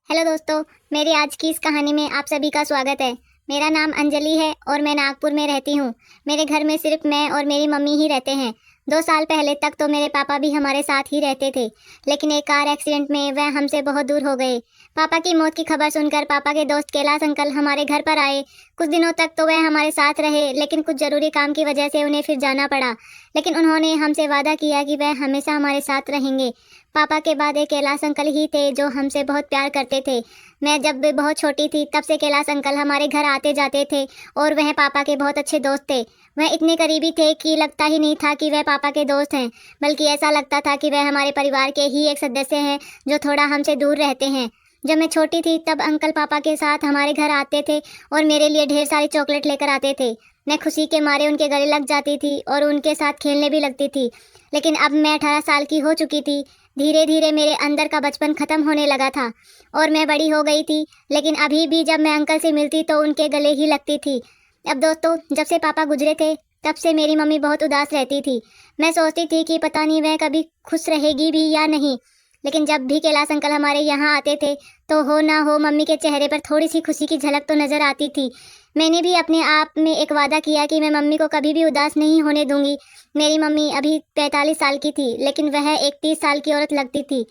Hello दोस्तों, मेरी आज की इस कहानी में आप सभी का स्वागत है। मेरा नाम अंजलि है और मैं नागपुर में रहती हूँ। मेरे घर में सिर्फ मैं और मेरी मम्मी ही रहते हैं। 2 साल पहले तक तो मेरे पापा भी हमारे साथ ही रहते थे, लेकिन एक कार एक्सीडेंट में वह हमसे बहुत दूर हो गए। पापा की मौत की खबर सुनकर पापा के दोस्त कैलाश अंकल हमारे घर पर आए। कुछ दिनों तक तो वह हमारे साथ रहे, लेकिन कुछ ज़रूरी काम की वजह से उन्हें फिर जाना पड़ा। लेकिन उन्होंने हमसे वादा किया कि वह हमेशा हमारे साथ रहेंगे। पापा के बाद एक कैलाश अंकल ही थे जो हमसे बहुत प्यार करते थे। मैं जब भी बहुत छोटी थी तब से कैलाश अंकल हमारे घर आते जाते थे और वह पापा के बहुत अच्छे दोस्त थे। वह इतने करीबी थे कि लगता ही नहीं था कि वह पापा के दोस्त हैं, बल्कि ऐसा लगता था कि वह हमारे परिवार के ही एक सदस्य हैं जो थोड़ा हमसे दूर रहते हैं। जब मैं छोटी थी तब अंकल पापा के साथ हमारे घर आते थे और मेरे लिए ढेर सारी चॉकलेट लेकर आते थे। मैं खुशी के मारे उनके गले लग जाती थी और उनके साथ खेलने भी लगती थी। लेकिन अब मैं 18 साल की हो चुकी थी। धीरे धीरे मेरे अंदर का बचपन खत्म होने लगा था और मैं बड़ी हो गई थी, लेकिन अभी भी जब मैं अंकल से मिलती तो उनके गले ही लगती थी। अब दोस्तों, जब से पापा गुजरे थे तब से मेरी मम्मी बहुत उदास रहती थी। मैं सोचती थी कि पता नहीं वह कभी खुश रहेगी भी या नहीं। लेकिन जब भी कैलाश अंकल हमारे यहाँ आते थे तो हो ना हो मम्मी के चेहरे पर थोड़ी सी खुशी की झलक तो नज़र आती थी। मैंने भी अपने आप में एक वादा किया कि मैं मम्मी को कभी भी उदास नहीं होने दूंगी। मेरी मम्मी अभी 45 साल की थी, लेकिन वह एक 30 साल की औरत लगती थी।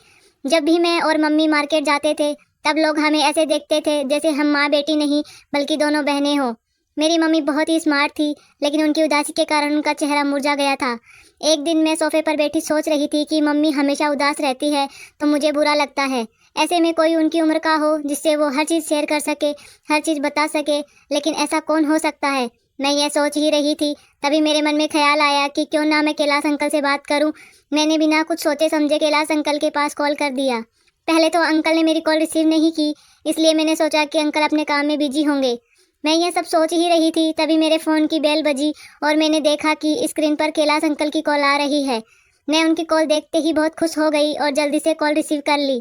जब भी मैं और मम्मी मार्केट जाते थे तब लोग हमें ऐसे देखते थे जैसे हम माँ बेटी नहीं बल्कि दोनों बहनें हों। मेरी मम्मी बहुत ही स्मार्ट थी, लेकिन उनकी उदासी के कारण उनका चेहरा मुरझा गया था। एक दिन मैं सोफे पर बैठी सोच रही थी कि मम्मी हमेशा उदास रहती है तो मुझे बुरा लगता है। ऐसे में कोई उनकी उम्र का हो जिससे वो हर चीज़ शेयर कर सके, हर चीज़ बता सके, लेकिन ऐसा कौन हो सकता है। मैं ये सोच ही रही थी, तभी मेरे मन में ख्याल आया कि क्यों ना मैं कैलाश अंकल से बात करूं। मैंने बिना कुछ सोचे समझे कैलाश अंकल के पास कॉल कर दिया। पहले तो अंकल ने मेरी कॉल रिसीव नहीं की, इसलिए मैंने सोचा कि अंकल अपने काम में बिजी होंगे। मैं ये सब सोच ही रही थी, तभी मेरे फ़ोन की बेल बजी और मैंने देखा कि स्क्रीन पर कैलाश अंकल की कॉल आ रही है। मैं उनकी कॉल देखते ही बहुत खुश हो गई और जल्दी से कॉल रिसीव कर ली।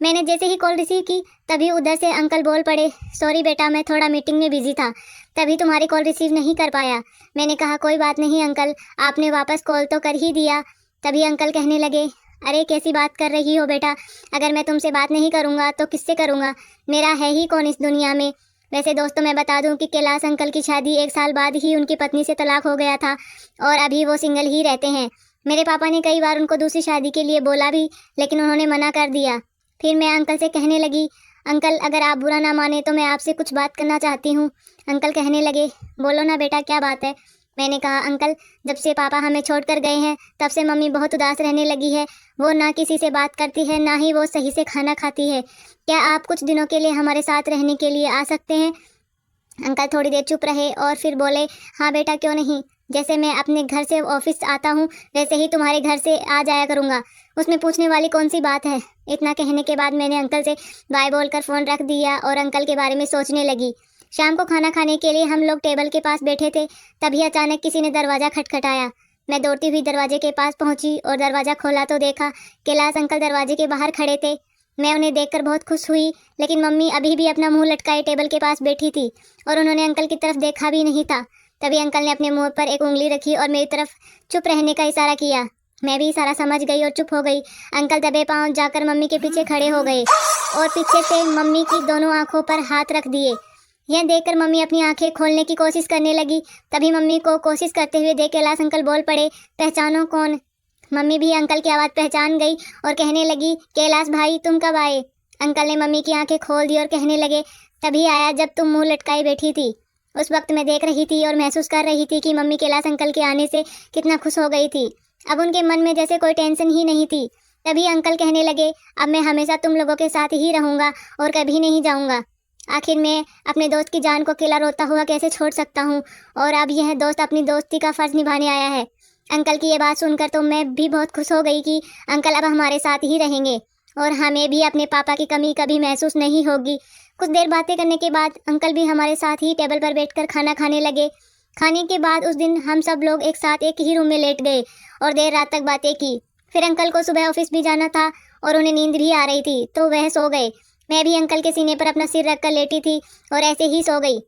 मैंने जैसे ही कॉल रिसीव की तभी उधर से अंकल बोल पड़े, सॉरी बेटा, मैं थोड़ा मीटिंग में बिजी था, तभी तुम्हारी कॉल रिसीव नहीं कर पाया। मैंने कहा कोई बात नहीं अंकल, आपने वापस कॉल तो कर ही दिया। तभी अंकल कहने लगे, अरे कैसी बात कर रही हो बेटा, अगर मैं तुमसे बात नहीं करूँगा तो किससे करूँगा, मेरा है ही कौन इस दुनिया में। वैसे दोस्तों, मैं बता दूं कि कैलाश अंकल की शादी 1 साल बाद ही उनकी पत्नी से तलाक हो गया था और अभी वो सिंगल ही रहते हैं। मेरे पापा ने कई बार उनको दूसरी शादी के लिए बोला भी, लेकिन उन्होंने मना कर दिया। फिर मैं अंकल से कहने लगी, अंकल अगर आप बुरा ना माने तो मैं आपसे कुछ बात करना चाहती हूँ। अंकल कहने लगे, बोलो ना बेटा, क्या बात है। मैंने कहा, अंकल जब से पापा हमें छोड़कर गए हैं तब से मम्मी बहुत उदास रहने लगी है। वो ना किसी से बात करती है, ना ही वो सही से खाना खाती है। क्या आप कुछ दिनों के लिए हमारे साथ रहने के लिए आ सकते हैं। अंकल थोड़ी देर चुप रहे और फिर बोले, हाँ बेटा क्यों नहीं, जैसे मैं अपने घर से ऑफिस आता हूँ वैसे ही तुम्हारे घर से आ जाया करूँगा, उसमें पूछने वाली कौन सी बात है। इतना कहने के बाद मैंने अंकल से बाय बोलकर फ़ोन रख दिया और अंकल के बारे में सोचने लगी। शाम को खाना खाने के लिए हम लोग टेबल के पास बैठे थे, तभी अचानक किसी ने दरवाज़ा खटखटाया। मैं दौड़ती हुई दरवाजे के पास पहुंची और दरवाज़ा खोला तो देखा कैलाश अंकल दरवाजे के बाहर खड़े थे। मैं उन्हें देखकर बहुत खुश हुई, लेकिन मम्मी अभी भी अपना मुंह लटकाए टेबल के पास बैठी थी और उन्होंने अंकल की तरफ देखा भी नहीं था। तभी अंकल ने अपने मुंह पर एक उंगली रखी और मेरी तरफ चुप रहने का इशारा किया। मैं भी इशारा समझ गई और चुप हो गई। अंकल दबे पांव जाकर मम्मी के पीछे खड़े हो गए और पीछे से मम्मी की दोनों आंखों पर हाथ रख दिए। यह देखकर मम्मी अपनी आंखें खोलने की कोशिश करने लगी। तभी मम्मी को कोशिश करते हुए देख कैलाश अंकल बोल पड़े, पहचानो कौन। मम्मी भी अंकल की आवाज़ पहचान गई और कहने लगी, कैलाश भाई तुम कब आए। अंकल ने मम्मी की आंखें खोल दी और कहने लगे, तभी आया जब तुम मुंह लटकाई बैठी थी। उस वक्त मैं देख रही थी और महसूस कर रही थी कि मम्मी कैलाश अंकल के आने से कितना खुश हो गई थी। अब उनके मन में जैसे कोई टेंशन ही नहीं थी। तभी अंकल कहने लगे, अब मैं हमेशा तुम लोगों के साथ ही रहूँगा और कभी नहीं जाऊँगा। आखिर मैं अपने दोस्त की जान को अकेला रोता हुआ कैसे छोड़ सकता हूँ, और अब यह दोस्त अपनी दोस्ती का फ़र्ज़ निभाने आया है। अंकल की ये बात सुनकर तो मैं भी बहुत खुश हो गई कि अंकल अब हमारे साथ ही रहेंगे और हमें भी अपने पापा की कमी कभी महसूस नहीं होगी। कुछ देर बातें करने के बाद अंकल भी हमारे साथ ही टेबल पर बैठकर खाना खाने लगे। खाने के बाद उस दिन हम सब लोग एक साथ एक ही रूम में लेट गए और देर रात तक बातें की। फिर अंकल को सुबह ऑफिस भी जाना था और उन्हें नींद भी आ रही थी तो वह सो गए। मैं भी अंकल के सीने पर अपना सिर रखकर लेटी थी और ऐसे ही सो गई।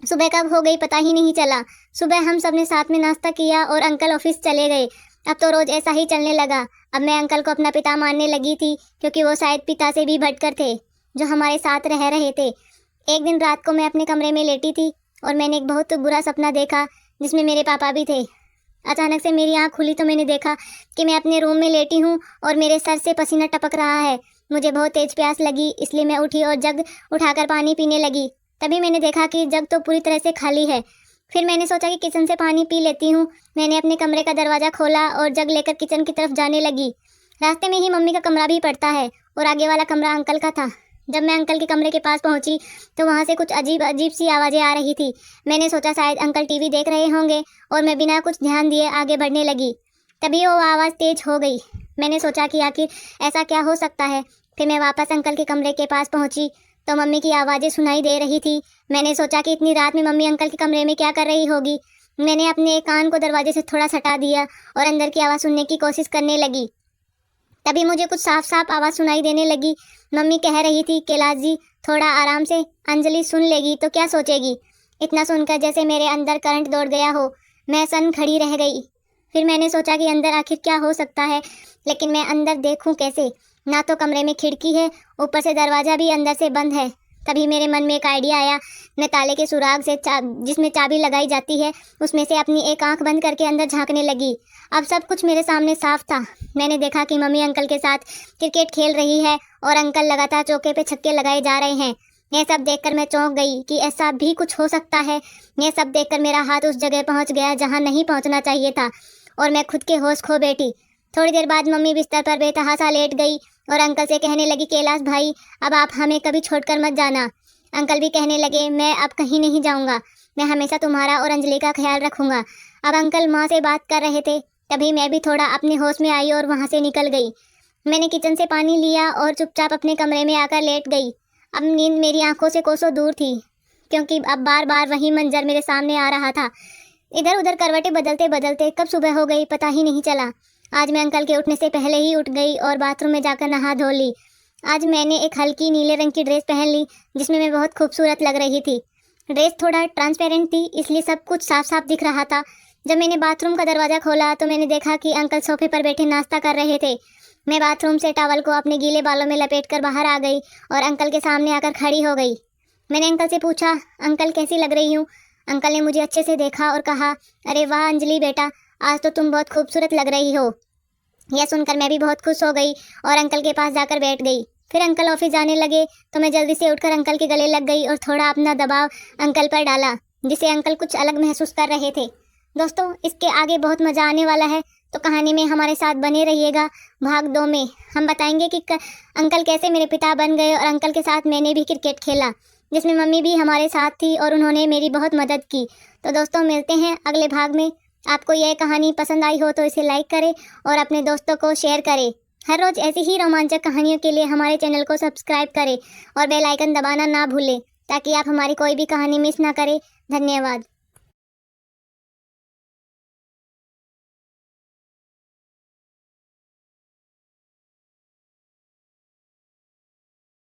सुबह कब हो गई पता ही नहीं चला। सुबह हम सब ने साथ में नाश्ता किया और अंकल ऑफिस चले गए। अब तो रोज़ ऐसा ही चलने लगा। अब मैं अंकल को अपना पिता मानने लगी थी, क्योंकि वो शायद पिता से भी बढ़कर थे। जो हमारे साथ रह रहे थे। एक दिन रात को मैं अपने कमरे में लेटी थी और मैंने एक बहुत बुरा सपना देखा जिसमें मेरे पापा भी थे। अचानक से मेरी आँख खुली तो मैंने देखा कि मैं अपने रूम में लेटी हूँ और मेरे सर से पसीना टपक रहा है। मुझे बहुत तेज प्यास लगी, इसलिए मैं उठी और जग उठाकर पानी पीने लगी। तभी मैंने देखा कि जग तो पूरी तरह से खाली है। फिर मैंने सोचा कि किचन से पानी पी लेती हूँ। मैंने अपने कमरे का दरवाज़ा खोला और जग लेकर किचन की तरफ जाने लगी। रास्ते में ही मम्मी का कमरा भी पड़ता है और आगे वाला कमरा अंकल का था। जब मैं अंकल के कमरे के पास पहुंची तो वहां से कुछ अजीब अजीब सी आवाज़ें आ रही थी। मैंने सोचा शायद अंकल टीवी देख रहे होंगे और मैं बिना कुछ ध्यान दिए आगे बढ़ने लगी। तभी वो आवाज़ तेज हो गई। मैंने सोचा कि आखिर ऐसा क्या हो सकता है। फिर मैं वापस अंकल के कमरे के पास पहुंची तो मम्मी की आवाज़ें सुनाई दे रही थी। मैंने सोचा कि इतनी रात में मम्मी अंकल के कमरे में क्या कर रही होगी। मैंने अपने एक कान को दरवाजे से थोड़ा सटा दिया और अंदर की आवाज़ सुनने की कोशिश करने लगी। तभी मुझे कुछ साफ साफ आवाज़ सुनाई देने लगी। मम्मी कह रही थी, कैलाश जी थोड़ा आराम से, अंजलि सुन लेगी तो क्या सोचेगी। इतना सुनकर जैसे मेरे अंदर करंट दौड़ गया हो। मैं सन खड़ी रह गई। फिर मैंने सोचा कि अंदर आखिर क्या हो सकता है, लेकिन मैं अंदर देखूं कैसे। ना तो कमरे में खिड़की है, ऊपर से दरवाज़ा भी अंदर से बंद है। तभी मेरे मन में एक आइडिया आया। मैं ताले के सुराग से जिसमें चाबी लगाई जाती है उसमें से अपनी एक आंख बंद करके अंदर झांकने लगी। अब सब कुछ मेरे सामने साफ था। मैंने देखा कि मम्मी अंकल के साथ क्रिकेट खेल रही है और अंकल लगातार चौके पे छक्के लगाए जा रहे हैं। यह सब देखकर मैं चौंक गई कि ऐसा भी कुछ हो सकता है। यह सब देखकर मेरा हाथ उस जगह पहुंच गया जहां नहीं पहुंचना चाहिए था और मैं खुद के होश खो बैठी। थोड़ी देर बाद मम्मी बिस्तर पर बेतहासा लेट गई और अंकल से कहने लगी, कैलाश भाई अब आप हमें कभी छोड़कर मत जाना। अंकल भी कहने लगे, मैं अब कहीं नहीं जाऊंगा, मैं हमेशा तुम्हारा और अंजलि का ख्याल रखूंगा। अब अंकल माँ से बात कर रहे थे। तभी मैं भी थोड़ा अपने होश में आई और वहाँ से निकल गई। मैंने किचन से पानी लिया और चुपचाप अपने कमरे में आकर लेट गई। अब नींद मेरी आंखों से कोसों दूर थी, क्योंकि अब बार बार वही मंजर मेरे सामने आ रहा था। इधर उधर करवटें बदलते बदलते कब सुबह हो गई पता ही नहीं चला। आज मैं अंकल के उठने से पहले ही उठ गई और बाथरूम में जाकर नहा धो ली। आज मैंने एक हल्की नीले रंग की ड्रेस पहन ली जिसमें मैं बहुत खूबसूरत लग रही थी। ड्रेस थोड़ा ट्रांसपेरेंट थी, इसलिए सब कुछ साफ साफ दिख रहा था। जब मैंने बाथरूम का दरवाज़ा खोला तो मैंने देखा कि अंकल सोफे पर बैठे नाश्ता कर रहे थे। मैं बाथरूम से टॉवल को अपने गीले बालों में लपेटकर बाहर आ गई और अंकल के सामने आकर खड़ी हो गई। मैंने अंकल से पूछा, अंकल कैसी लग रही हूँ। अंकल ने मुझे अच्छे से देखा और कहा, अरे वाह अंजलि बेटा, आज तो तुम बहुत खूबसूरत लग रही हो। यह सुनकर मैं भी बहुत खुश हो गई और अंकल के पास जाकर बैठ गई। फिर अंकल ऑफिस जाने लगे तो मैं जल्दी से उठकर अंकल के गले लग गई और थोड़ा अपना दबाव अंकल पर डाला, जिसे अंकल कुछ अलग महसूस कर रहे थे। दोस्तों, इसके आगे बहुत मज़ा आने वाला है, तो कहानी में हमारे साथ बने रहिएगा। भाग 2 में हम बताएंगे कि अंकल कैसे मेरे पिता बन गए और अंकल के साथ मैंने भी क्रिकेट खेला, जिसमें मम्मी भी हमारे साथ थी और उन्होंने मेरी बहुत मदद की। तो दोस्तों, मिलते हैं अगले भाग में। आपको यह कहानी पसंद आई हो तो इसे लाइक करें और अपने दोस्तों को शेयर करें। हर रोज़ ऐसी ही रोमांचक कहानियों के लिए हमारे चैनल को सब्सक्राइब करें और बेल आइकन दबाना ना भूलें, ताकि आप हमारी कोई भी कहानी मिस ना करें। धन्यवाद।